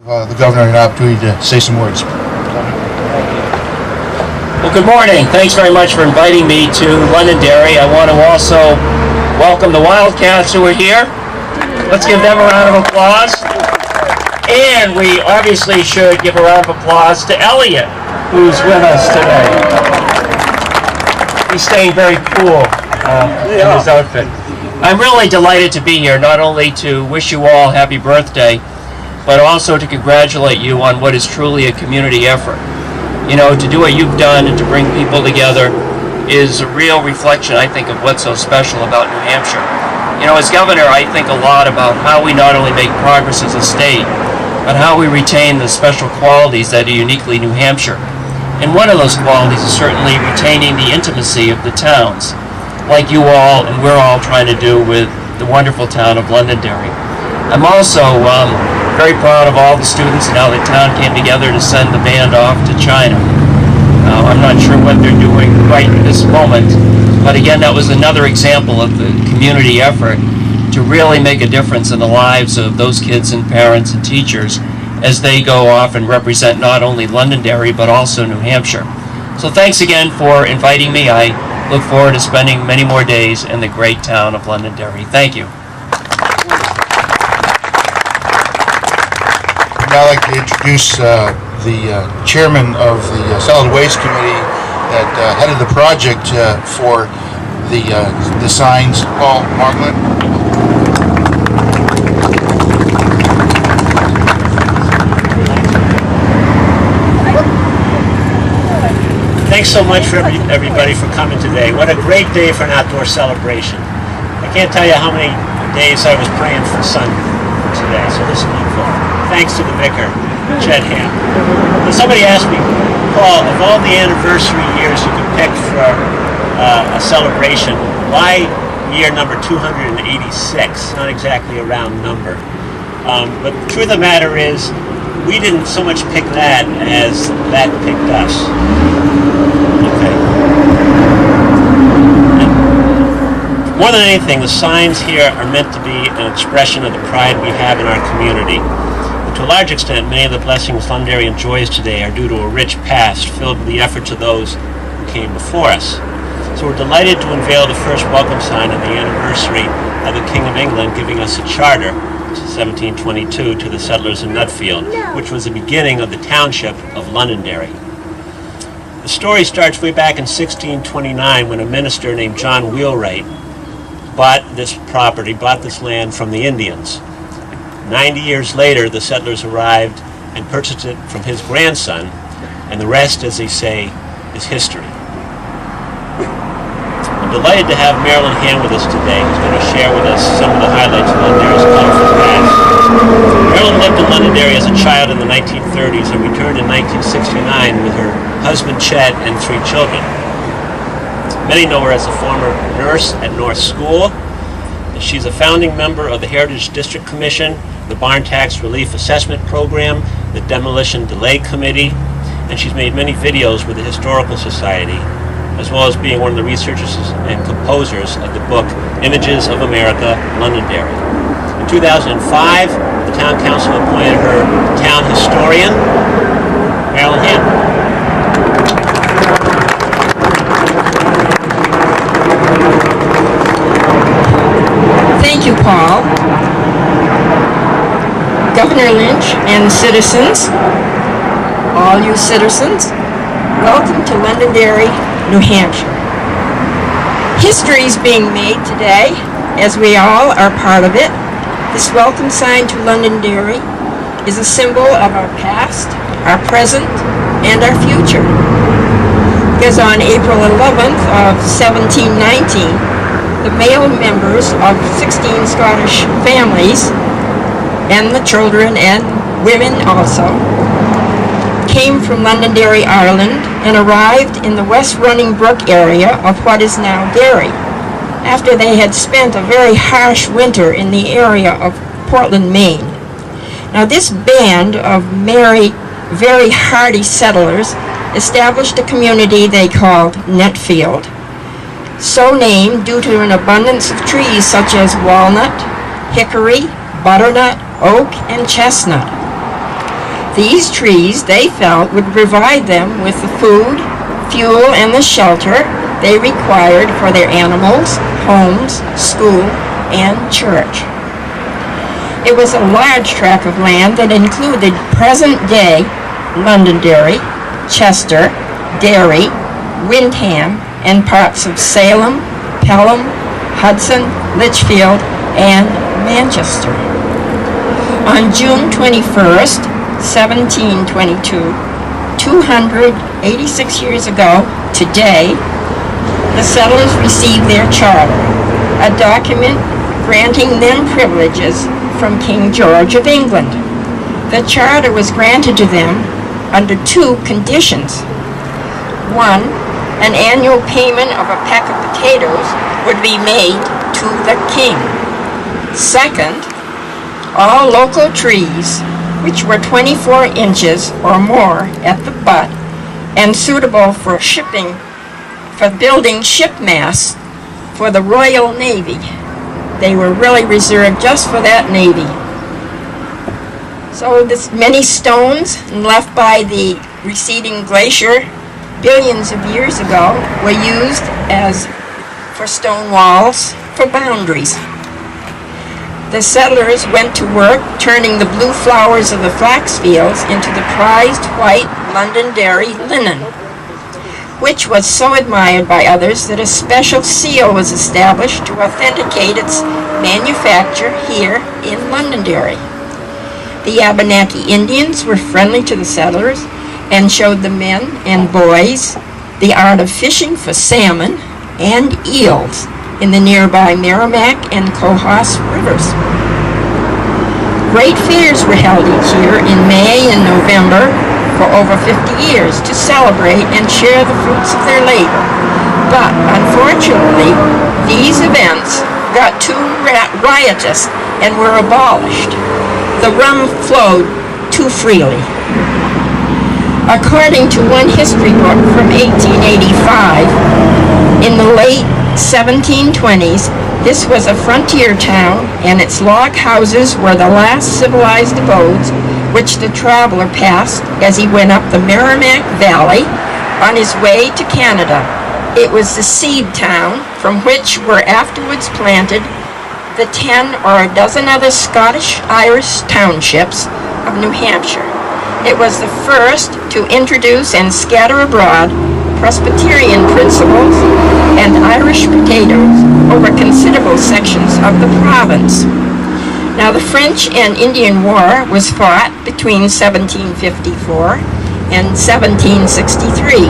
The governor an opportunity to say some words. Well, good morning. Thanks very much for inviting me to Londonderry. I want to also welcome the Wildcats who are here. Let's give them a round of applause. And we obviously should give a round of applause to Elliot, who's with us today. He's staying very cool in his outfit. I'm really delighted to be here, not only to wish you all happy birthday, but also to congratulate you on what is truly a community effort. You know, to do what you've done and to bring people together is a real reflection, I think, of what's so special about New Hampshire. You know, as governor, I think a lot about how we not only make progress as a state, but how we retain the special qualities that are uniquely New Hampshire. And one of those qualities is certainly retaining the intimacy of the towns, like you all and we're all trying to do with the wonderful town of Londonderry. I'm also very proud of all the students and how the town came together to send the band off to China. I'm not sure what they're doing right this moment, but again, that was another example of the community effort to really make a difference in the lives of those kids and parents and teachers as they go off and represent not only Londonderry but also New Hampshire. So thanks again for inviting me. I look forward to spending many more days in the great town of Londonderry. Thank you. I'd now like to introduce the chairman of the Solid Waste Committee that headed the project for the signs, Paul Margolin. Thanks so much for everybody for coming today. What a great day for an outdoor celebration. I can't tell you how many days I was praying for sun today, so this is wonderful. Thanks to the vicar, Chet Ham. And somebody asked me, Paul, of all the anniversary years you could pick for a celebration, why year number 286? Not exactly a round number. But the truth of the matter is, we didn't so much pick that as that picked us. Okay. And more than anything, the signs here are meant to be an expression of the pride we have in our community. To a large extent, many of the blessings Londonderry enjoys today are due to a rich past filled with the efforts of those who came before us. So we're delighted to unveil the first welcome sign on the anniversary of the King of England giving us a charter, 1722, to the settlers in Nutfield, which was the beginning of the township of Londonderry. The story starts way back in 1629 when a minister named John Wheelwright bought this land from the Indians. 90 years later, the settlers arrived and purchased it from his grandson, and the rest, as they say, is history. I'm delighted to have Marilyn Hand with us today, who's going to share with us some of the highlights of Londonderry's colorful past. Marilyn lived in Londonderry as a child in the 1930s and returned in 1969 with her husband Chet and 3 children. Many know her as a former nurse at North School. She's a founding member of the Heritage District Commission, the Barn Tax Relief Assessment Program, the Demolition Delay Committee, and she's made many videos with the Historical Society, as well as being one of the researchers and composers of the book Images of America, Londonderry. In 2005, the Town Council appointed her Town Historian, Marilyn Hand. Thank you, Paul. Governor Lynch and citizens, all you citizens, welcome to Londonderry, New Hampshire. History is being made today, as we all are part of it. This welcome sign to Londonderry is a symbol of our past, our present, and our future. Because on April 11th of 1719, the male members of 16 Scottish families, and the children and women also, came from Londonderry, Ireland, and arrived in the West Running Brook area of what is now Derry, after they had spent a very harsh winter in the area of Portland, Maine. Now this band of merry, very hardy settlers established a community they called Nutfield, so named due to an abundance of trees such as walnut, hickory, butternut, oak, and chestnut. These trees, they felt, would provide them with the food, fuel, and the shelter they required for their animals, homes, school, and church. It was a large tract of land that included present-day Londonderry, Chester, Derry, Windham, and parts of Salem, Pelham, Hudson, Litchfield, and Manchester. On June 21st, 1722, 286 years ago today, the settlers received their charter, a document granting them privileges from King George of England. The charter was granted to them under two conditions. One, an annual payment of a peck of potatoes would be made to the king. Second, all local trees, which were 24 inches or more at the butt and suitable for building ship masts for the Royal Navy. They were really reserved just for that Navy. So this many stones left by the receding glacier billions of years ago were used for stone walls for boundaries. The settlers went to work turning the blue flowers of the flax fields into the prized white Londonderry linen, which was so admired by others that a special seal was established to authenticate its manufacture here in Londonderry. The Abenaki Indians were friendly to the settlers and showed the men and boys the art of fishing for salmon and eels in the nearby Merrimack and Cohos rivers. Great fairs were held each year in May and November for over 50 years to celebrate and share the fruits of their labor. But unfortunately, these events got too riotous and were abolished. The rum flowed too freely. According to one history book from 1885, in the late 1720s, this was a frontier town, and its log houses were the last civilized abodes which the traveler passed as he went up the Merrimack Valley on his way to Canada. It was the seed town from which were afterwards planted the 10 or a dozen other Scottish-Irish townships of New Hampshire. It was the first to introduce and scatter abroad Presbyterian principles and Irish potatoes over considerable sections of the province. Now, the French and Indian War was fought between 1754 and 1763,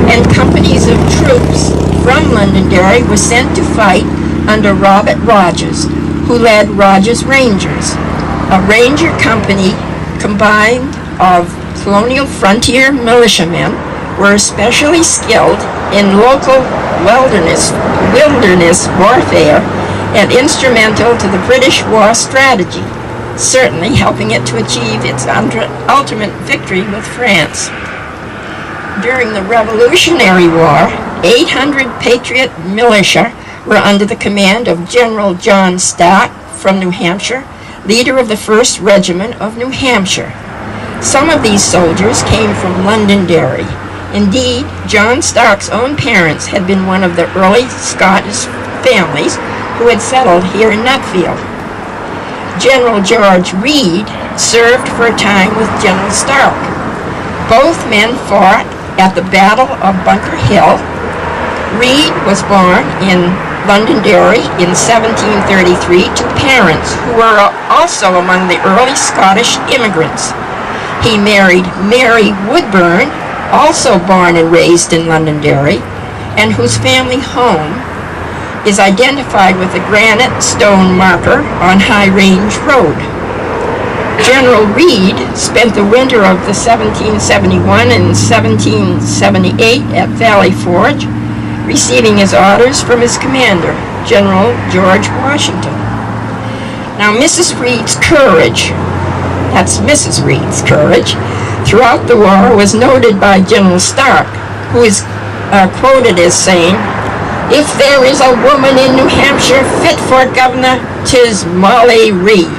and companies of troops from Londonderry were sent to fight under Robert Rogers, who led Rogers Rangers, a ranger company combined of colonial frontier militiamen were especially skilled in local wilderness warfare and instrumental to the British war strategy, certainly helping it to achieve its ultimate victory with France. During the Revolutionary War, 800 Patriot militia were under the command of General John Stark from New Hampshire, leader of the 1st Regiment of New Hampshire. Some of these soldiers came from Londonderry. Indeed, John Stark's own parents had been one of the early Scottish families who had settled here in Nutfield. General George Reed served for a time with General Stark. Both men fought at the Battle of Bunker Hill. Reed was born in Londonderry in 1733 to parents who were also among the early Scottish immigrants. He married Mary Woodburn, also born and raised in Londonderry, and whose family home is identified with a granite stone marker on High Range Road. General Reed spent the winter of the 1771 and 1778 at Valley Forge, receiving his orders from his commander, General George Washington. Now, Mrs. Reed's courage throughout the war was noted by General Stark, who is quoted as saying, "If there is a woman in New Hampshire fit for governor, 'tis Molly Reed."